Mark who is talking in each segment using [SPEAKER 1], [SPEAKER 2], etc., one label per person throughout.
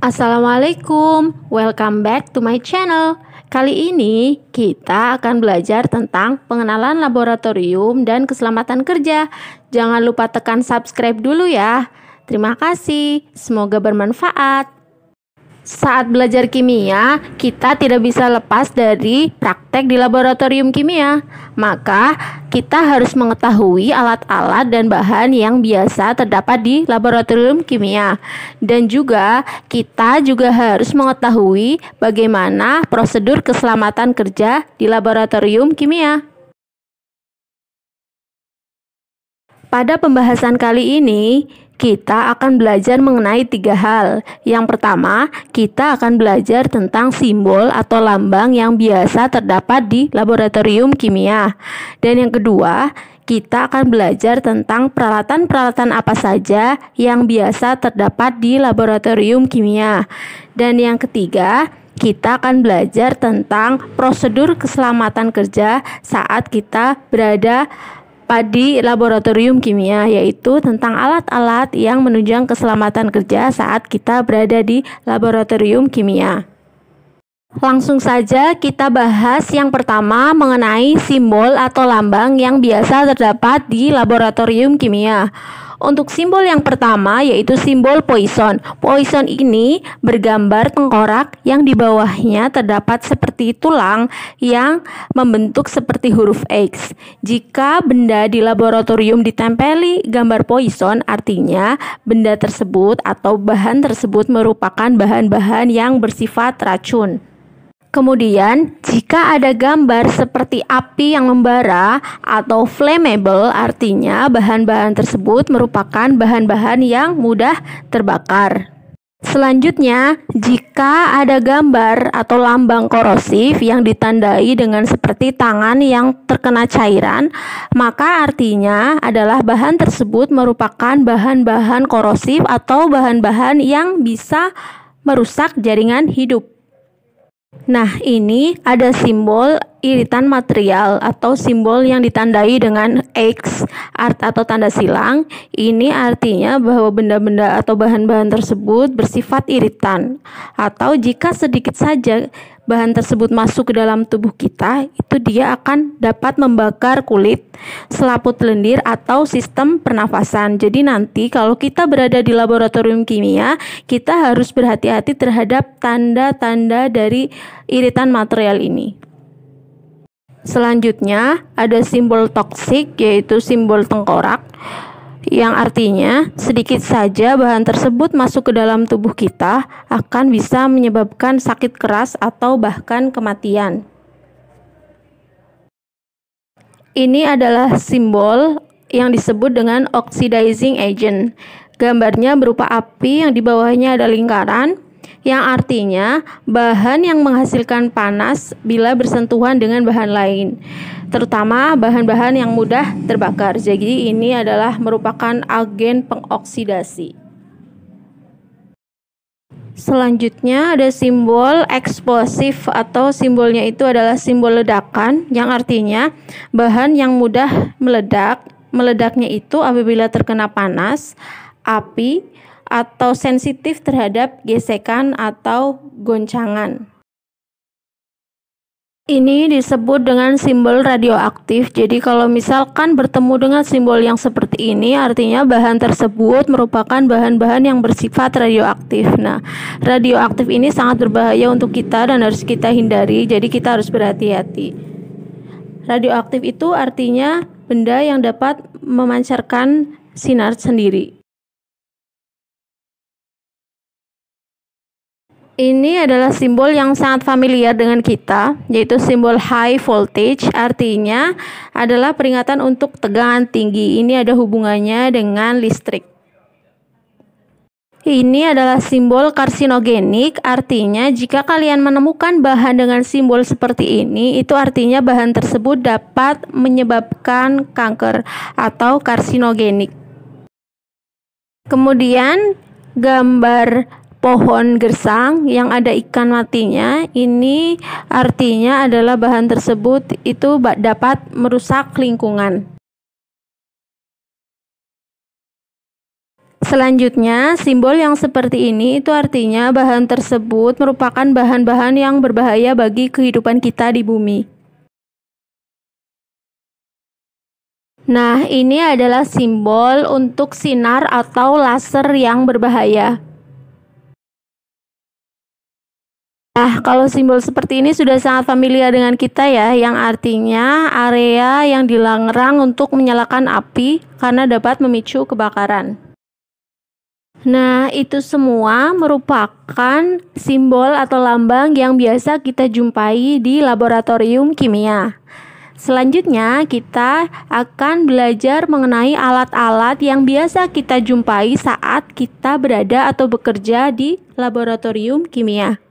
[SPEAKER 1] Assalamualaikum, welcome back to my channel. Kali ini kita akan belajar tentang pengenalan laboratorium dan keselamatan kerja. Jangan lupa tekan subscribe dulu ya. Terima kasih, semoga bermanfaat. Saat belajar kimia, kita tidak bisa lepas dari praktek di laboratorium kimia. Maka, kita harus mengetahui alat-alat dan bahan yang biasa terdapat di laboratorium kimia. Dan juga, kita juga harus mengetahui bagaimana prosedur keselamatan kerja di laboratorium kimia. Pada pembahasan kali ini, kita akan belajar mengenai 3 hal. Yang pertama, kita akan belajar tentang simbol atau lambang yang biasa terdapat di laboratorium kimia. Dan yang kedua, kita akan belajar tentang peralatan-peralatan apa saja yang biasa terdapat di laboratorium kimia. Dan yang ketiga, kita akan belajar tentang prosedur keselamatan kerja saat kita berada di laboratorium kimia, yaitu tentang alat-alat yang menunjang keselamatan kerja saat kita berada di laboratorium kimia. Langsung saja kita bahas yang pertama mengenai simbol atau lambang yang biasa terdapat di laboratorium kimia. Untuk simbol yang pertama yaitu simbol Poisson. Poisson ini bergambar tengkorak yang di bawahnya terdapat seperti tulang yang membentuk seperti huruf X. Jika benda di laboratorium ditempeli gambar Poisson, artinya benda tersebut atau bahan tersebut merupakan bahan-bahan yang bersifat racun. Kemudian, jika ada gambar seperti api yang membara atau flammable, artinya bahan-bahan tersebut merupakan bahan-bahan yang mudah terbakar. Selanjutnya, jika ada gambar atau lambang korosif yang ditandai dengan seperti tangan yang terkena cairan, maka artinya adalah bahan tersebut merupakan bahan-bahan korosif atau bahan-bahan yang bisa merusak jaringan hidup. Nah, ini ada simbol iritan material atau simbol yang ditandai dengan X atau tanda silang. Ini artinya bahwa benda-benda atau bahan-bahan tersebut bersifat iritan. Atau jika sedikit saja bahan tersebut masuk ke dalam tubuh kita, itu dia akan dapat membakar kulit, selaput lendir, atau sistem pernafasan. Jadi nanti kalau kita berada di laboratorium kimia, kita harus berhati-hati terhadap tanda-tanda dari iritan material ini. Selanjutnya ada simbol toksik, yaitu simbol tengkorak, yang artinya sedikit saja bahan tersebut masuk ke dalam tubuh kita akan bisa menyebabkan sakit keras atau bahkan kematian. Ini adalah simbol yang disebut dengan oxidizing agent. Gambarnya berupa api yang di bawahnya ada lingkaran, yang artinya bahan yang menghasilkan panas bila bersentuhan dengan bahan lain, terutama bahan-bahan yang mudah terbakar. Jadi ini adalah merupakan agen pengoksidasi. Selanjutnya ada simbol eksplosif atau simbolnya itu adalah simbol ledakan, yang artinya bahan yang mudah meledak. Meledaknya itu apabila terkena panas, api, atau sensitif terhadap gesekan atau goncangan. Ini disebut dengan simbol radioaktif. Jadi kalau misalkan bertemu dengan simbol yang seperti ini, artinya bahan tersebut merupakan bahan-bahan yang bersifat radioaktif. Nah, radioaktif ini sangat berbahaya untuk kita dan harus kita hindari. Jadi kita harus berhati-hati. Radioaktif itu artinya benda yang dapat memancarkan sinar sendiri. Ini adalah simbol yang sangat familiar dengan kita, yaitu simbol high voltage, artinya adalah peringatan untuk tegangan tinggi. Ini ada hubungannya dengan listrik. Ini adalah simbol karsinogenik, artinya jika kalian menemukan bahan dengan simbol seperti ini, itu artinya bahan tersebut dapat menyebabkan kanker atau karsinogenik. Kemudian gambar pohon gersang yang ada ikan matinya, ini artinya adalah bahan tersebut itu dapat merusak lingkungan. Selanjutnya, simbol yang seperti ini itu artinya bahan tersebut merupakan bahan-bahan yang berbahaya bagi kehidupan kita di bumi. Nah, ini adalah simbol untuk sinar atau laser yang berbahaya. Nah, kalau simbol seperti ini sudah sangat familiar dengan kita ya, yang artinya area yang dilarang untuk menyalakan api karena dapat memicu kebakaran. Nah, itu semua merupakan simbol atau lambang yang biasa kita jumpai di laboratorium kimia. Selanjutnya, kita akan belajar mengenai alat-alat yang biasa kita jumpai saat kita berada atau bekerja di laboratorium kimia.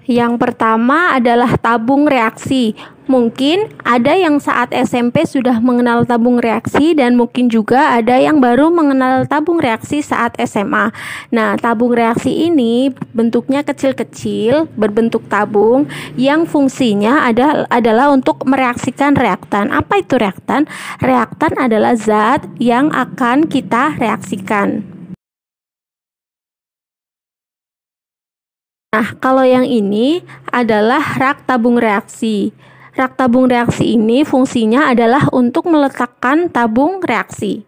[SPEAKER 1] Yang pertama adalah tabung reaksi. Mungkin ada yang saat SMP sudah mengenal tabung reaksi dan mungkin juga ada yang baru mengenal tabung reaksi saat SMA. Nah, tabung reaksi ini bentuknya kecil-kecil, berbentuk tabung yang fungsinya adalah untuk mereaksikan reaktan. Apa itu reaktan? Reaktan adalah zat yang akan kita reaksikan. Nah, kalau yang ini adalah rak tabung reaksi. Rak tabung reaksi ini fungsinya adalah untuk meletakkan tabung reaksi.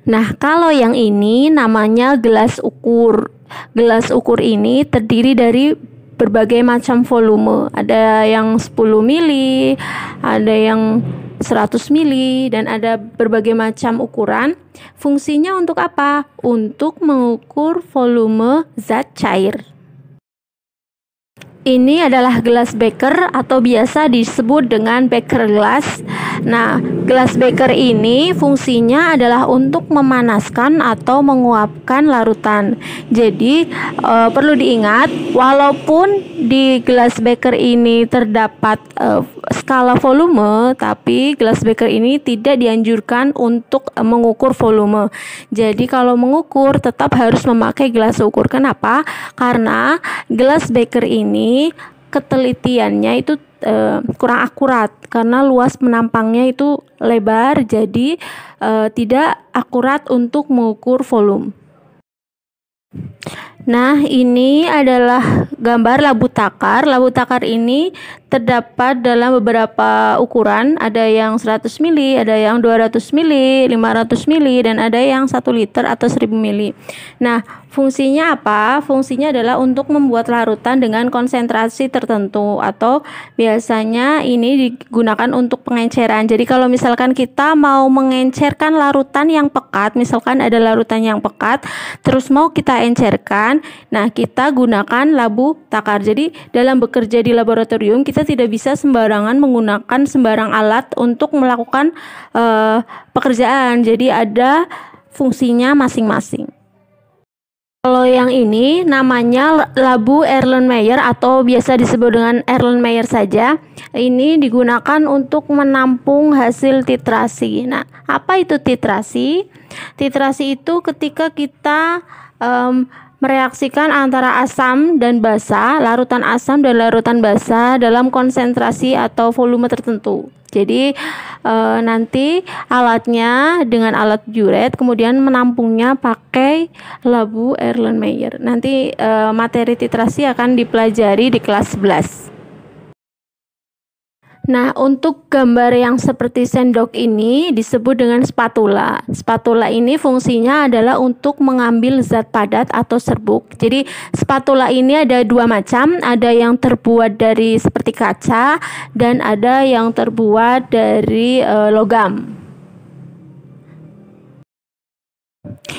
[SPEAKER 1] Nah, kalau yang ini namanya gelas ukur. Gelas ukur ini terdiri dari berbagai macam volume. Ada yang 10 mili, ada yang 100 mili, dan ada berbagai macam ukuran. Fungsinya untuk apa? Untuk mengukur volume zat cair. Ini adalah gelas beker atau biasa disebut dengan beker glass. Nah, gelas beker ini fungsinya adalah untuk memanaskan atau menguapkan larutan. Jadi, perlu diingat, walaupun di gelas beker ini terdapat skala volume, tapi gelas beker ini tidak dianjurkan untuk mengukur volume. Jadi, kalau mengukur tetap harus memakai gelas ukur. Kenapa? Karena gelas beker ini ketelitiannya itu kurang akurat karena luas penampangnya itu lebar, jadi tidak akurat untuk mengukur volume. Nah, ini adalah gambar labu takar. Labu takar ini terdapat dalam beberapa ukuran, ada yang 100 mili, ada yang 200 mili, 500 mili, dan ada yang 1 liter atau 1000 mili. Nah, fungsinya apa? Fungsinya adalah untuk membuat larutan dengan konsentrasi tertentu, atau biasanya ini digunakan untuk pengenceran. Jadi kalau misalkan kita mau mengencerkan larutan yang pekat, misalkan ada larutan yang pekat, terus mau kita encerkan, nah kita gunakan labu takar. Jadi dalam bekerja di laboratorium kita tidak bisa sembarangan menggunakan sembarang alat untuk melakukan pekerjaan. Jadi ada fungsinya masing-masing. Kalau yang ini namanya labu Erlenmeyer atau biasa disebut dengan Erlenmeyer saja. Ini digunakan untuk menampung hasil titrasi. Nah, apa itu titrasi? Titrasi itu ketika kita mereaksikan antara asam dan basa, larutan asam dan larutan basa dalam konsentrasi atau volume tertentu. Jadi nanti alatnya dengan alat buret, kemudian menampungnya pakai labu Erlenmeyer. Nanti materi titrasi akan dipelajari di kelas 11. Nah, untuk gambar yang seperti sendok ini disebut dengan spatula. Spatula ini fungsinya adalah untuk mengambil zat padat atau serbuk. Jadi spatula ini ada dua macam, ada yang terbuat dari seperti kaca dan ada yang terbuat dari logam.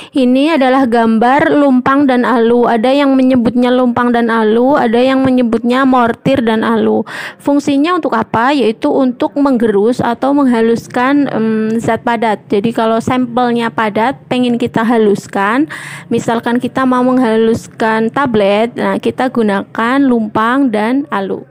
[SPEAKER 1] Ini adalah gambar lumpang dan alu. Ada yang menyebutnya lumpang dan alu, ada yang menyebutnya mortir dan alu. Fungsinya untuk apa? Yaitu untuk menggerus atau menghaluskan zat padat. Jadi kalau sampelnya padat, pengen kita haluskan, misalkan kita mau menghaluskan tablet, nah kita gunakan lumpang dan alu.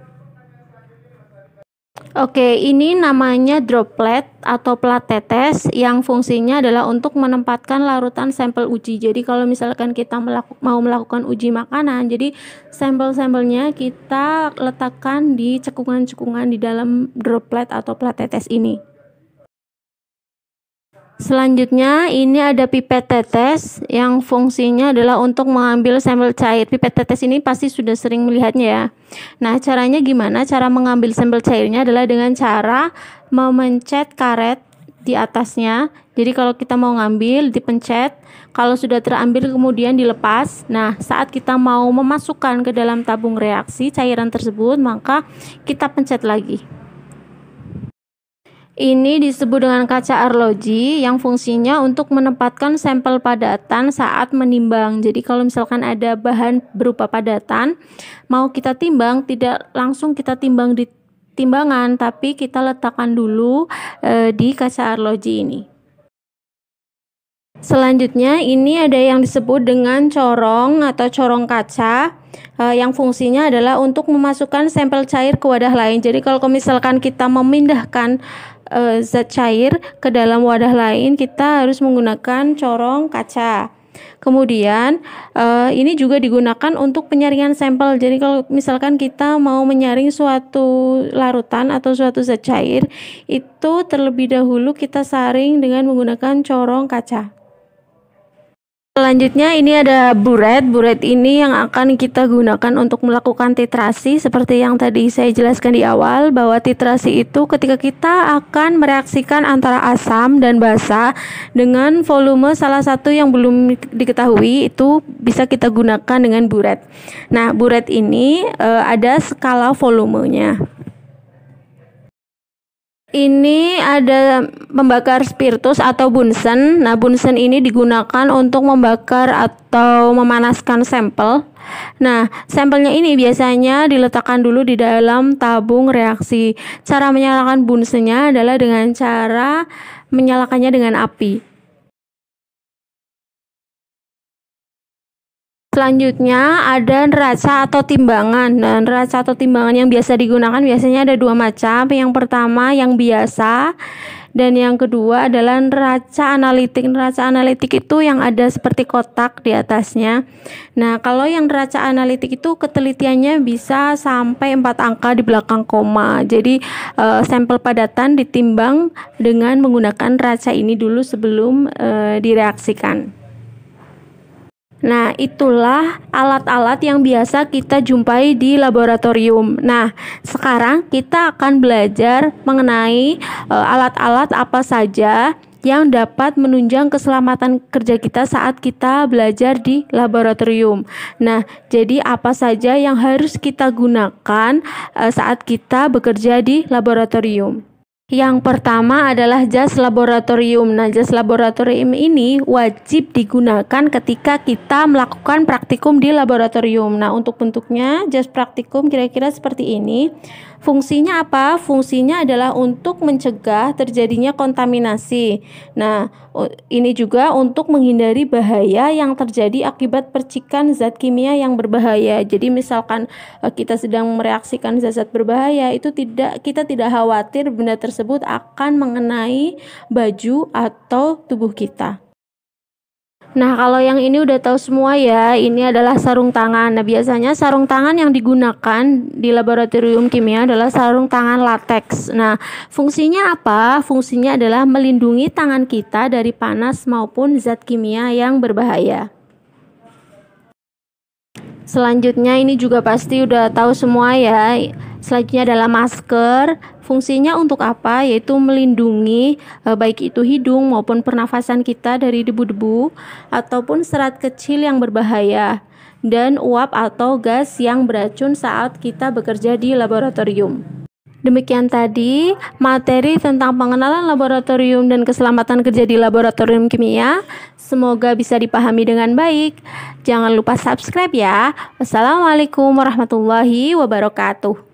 [SPEAKER 1] Oke, ini namanya droplet atau plat tetes yang fungsinya adalah untuk menempatkan larutan sampel uji. Jadi kalau misalkan kita mau melakukan uji makanan, jadi sampel-sampelnya kita letakkan di cekungan-cekungan di dalam droplet atau plat tetes ini. Selanjutnya ini ada pipet tetes yang fungsinya adalah untuk mengambil sampel cair. Pipet tetes ini pasti sudah sering melihatnya ya. Nah, caranya gimana? Cara mengambil sampel cairnya adalah dengan cara memencet karet di atasnya. Jadi kalau kita mau ngambil, dipencet. Kalau sudah terambil kemudian dilepas. Nah, saat kita mau memasukkan ke dalam tabung reaksi cairan tersebut, maka kita pencet lagi. Ini disebut dengan kaca arloji yang fungsinya untuk menempatkan sampel padatan saat menimbang. Jadi kalau misalkan ada bahan berupa padatan, mau kita timbang, tidak langsung kita timbang di timbangan, tapi kita letakkan dulu di kaca arloji ini. Selanjutnya ini ada yang disebut dengan corong atau corong kaca yang fungsinya adalah untuk memasukkan sampel cair ke wadah lain. Jadi kalau misalkan kita memindahkan zat cair ke dalam wadah lain, kita harus menggunakan corong kaca. Kemudian ini juga digunakan untuk penyaringan sampel. Jadi kalau misalkan kita mau menyaring suatu larutan atau suatu zat cair, itu terlebih dahulu kita saring dengan menggunakan corong kaca. Selanjutnya ini ada buret. Buret ini yang akan kita gunakan untuk melakukan titrasi. Seperti yang tadi saya jelaskan di awal, bahwa titrasi itu ketika kita akan mereaksikan antara asam dan basa dengan volume salah satu yang belum diketahui, itu bisa kita gunakan dengan buret. Nah, buret ini ada skala volumenya. Ini ada pembakar spiritus atau bunsen. Nah, bunsen ini digunakan untuk membakar atau memanaskan sampel. Nah, sampelnya ini biasanya diletakkan dulu di dalam tabung reaksi. Cara menyalakan bunsennya adalah dengan cara menyalakannya dengan api. Selanjutnya ada neraca atau timbangan. Nah, neraca atau timbangan yang biasa digunakan biasanya ada dua macam. Yang pertama yang biasa, dan yang kedua adalah neraca analitik. Neraca analitik itu yang ada seperti kotak di atasnya. Nah, kalau yang neraca analitik itu ketelitiannya bisa sampai 4 angka di belakang koma. Jadi sampel padatan ditimbang dengan menggunakan neraca ini dulu sebelum direaksikan. Nah, itulah alat-alat yang biasa kita jumpai di laboratorium. Nah, sekarang kita akan belajar mengenai alat-alat apa saja yang dapat menunjang keselamatan kerja kita saat kita belajar di laboratorium. Nah, jadi apa saja yang harus kita gunakan saat kita bekerja di laboratorium? Yang pertama adalah jas laboratorium. Nah, jas laboratorium ini wajib digunakan ketika kita melakukan praktikum di laboratorium. Nah, untuk bentuknya jas praktikum kira-kira seperti ini. Fungsinya apa? Fungsinya adalah untuk mencegah terjadinya kontaminasi. Nah, ini juga untuk menghindari bahaya yang terjadi akibat percikan zat kimia yang berbahaya. Jadi misalkan kita sedang mereaksikan zat-zat berbahaya, itu kita tidak khawatir benda tersebut akan mengenai baju atau tubuh kita. Nah, kalau yang ini udah tahu semua ya, ini adalah sarung tangan. Nah, biasanya sarung tangan yang digunakan di laboratorium kimia adalah sarung tangan latex. Nah, fungsinya apa? Fungsinya adalah melindungi tangan kita dari panas maupun zat kimia yang berbahaya. Selanjutnya ini juga pasti udah tahu semua ya. Selanjutnya adalah masker. Fungsinya untuk apa? Yaitu melindungi baik itu hidung maupun pernafasan kita dari debu-debu ataupun serat kecil yang berbahaya dan uap atau gas yang beracun saat kita bekerja di laboratorium. Demikian tadi materi tentang pengenalan laboratorium dan keselamatan kerja di laboratorium kimia. Semoga bisa dipahami dengan baik. Jangan lupa subscribe ya. Wassalamualaikum warahmatullahi wabarakatuh.